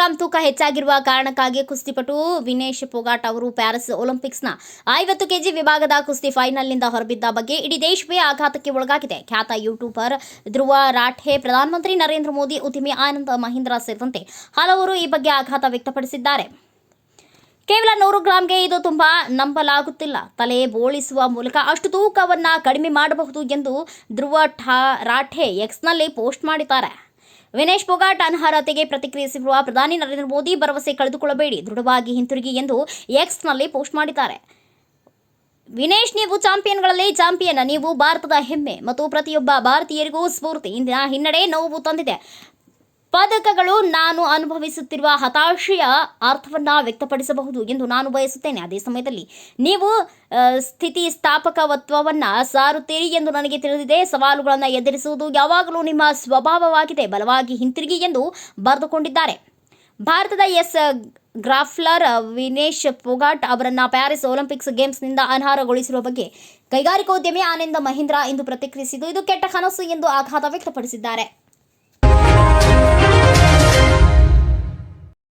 Gram ತೂಕ ಹೆಚ್ಚಾಗಿರುವ ಕಾರಣಕ್ಕಾಗಿ ಕುಸ್ತಿಪಟು ವಿನೇಶ್ ಫೋಗಾಟ್ ಅವರು ಪ್ಯಾರಿಸ್ ಒಲಿಂಪಿಕ್ಸ್ನ 50 ಕೆಜಿ ವಿಭಾಗದ ಕುಸ್ತಿ ಫೈನಲ್ನಿಂದ ಹೊರಬಿದ್ದ ಬಗ್ಗೆ ಇಡೀ ದೇಶವೇ ಆಘಾತಕ್ಕೆ ಒಳಗಾಗಿದೆ. ಖ್ಯಾತ ಯೂಟ್ಯೂಬರ್ ಧ್ರುವ ರಾಠೆ, ಪ್ರಧಾನಮಂತ್ರಿ ನರೇಂದ್ರ ಮೋದಿ, ಉದ್ಯಮಿ ಆನಂದ್ ಮಹೀಂದ್ರ ಸೇರಿದಂತೆ ಹಲವರು ಈ ಬಗ್ಗೆ ಆಘಾತ ವ್ಯಕ್ತಪಡಿಸಿದ್ದಾರೆ. ಕೇವಲ 100 ಗ್ರಾಂಗೆ ಇದು ತುಂಬಾ ನಂಬಲಾಗುತ್ತಿಲ್ಲ. ತಲೆ ಬೋಳಿಸುವ ಮೂಲಕ ಅಷ್ಟು ತೂಕವನ್ನು ಕಡಿಮೆ ಮಾಡಬಹುದು ಎಂದು ಧ್ರುವ ರಾಠೆ ಎಕ್ಸ್ನಲ್ಲಿ ಪೋಸ್ಟ್ ಮಾಡಿದ್ದಾರೆ. ವಿನೇಶ್ ಫೋಗಾಟ್ ಅನರ್ಹತೆಗೆ ಪ್ರತಿಕ್ರಿಯಿಸಿರುವ ಪ್ರಧಾನಿ ನರೇಂದ್ರ ಮೋದಿ, ಭರವಸೆ ಕಳೆದುಕೊಳ್ಳಬೇಡಿ, ದೃಢವಾಗಿ ಹಿಂತಿರುಗಿ ಎಂದು ಎಕ್ಸ್ನಲ್ಲಿ ಪೋಸ್ಟ್ ಮಾಡಿದ್ದಾರೆ. ವಿನೇಶ್, ನೀವು ಚಾಂಪಿಯನ್ಗಳಲ್ಲಿ ಚಾಂಪಿಯನ್, ನೀವು ಭಾರತದ ಹೆಮ್ಮೆ ಮತ್ತು ಪ್ರತಿಯೊಬ್ಬ ಭಾರತೀಯರಿಗೂ ಸ್ಫೂರ್ತಿ. ಇಂದಿನ ಹಿನ್ನಡೆ ನೋವು ತಂದಿದೆ. ಪದಕಗಳು ನಾನು ಅನುಭವಿಸುತ್ತಿರುವ ಹತಾಶೆಯ ಅರ್ಥವನ್ನು ವ್ಯಕ್ತಪಡಿಸಬಹುದು ಎಂದು ನಾನು ಬಯಸುತ್ತೇನೆ. ಅದೇ ಸಮಯದಲ್ಲಿ ನೀವು ಸ್ಥಿತಿಸ್ಥಾಪಕತ್ವವನ್ನು ಸಾರುತ್ತೀರಿ ಎಂದು ನನಗೆ ತಿಳಿದಿದೆ. ಸವಾಲುಗಳನ್ನು ಎದುರಿಸುವುದು ಯಾವಾಗಲೂ ನಿಮ್ಮ ಸ್ವಭಾವವಾಗಿದೆ. ಬಲವಾಗಿ ಹಿಂತಿರುಗಿ ಎಂದು ಬರೆದುಕೊಂಡಿದ್ದಾರೆ. ಭಾರತದ ಗ್ರಾಪ್ಲರ್ ವಿನೇಶ್ ಫೋಗಾಟ್ ಅವರನ್ನು ಪ್ಯಾರಿಸ್ ಒಲಿಂಪಿಕ್ಸ್ ಗೇಮ್ಸ್ನಿಂದ ಅನರ್ಹಗೊಳಿಸಿರುವ ಬಗ್ಗೆ ಕೈಗಾರಿಕೋದ್ಯಮಿ ಆನಂದ್ ಮಹೀಂದ್ರ ಇಂದು ಪ್ರತಿಕ್ರಿಯಿಸಿದ್ದು, ಇದು ಕೆಟ್ಟ ಕನಸು ಎಂದು ಆಘಾತ ವ್ಯಕ್ತಪಡಿಸಿದ್ದಾರೆ.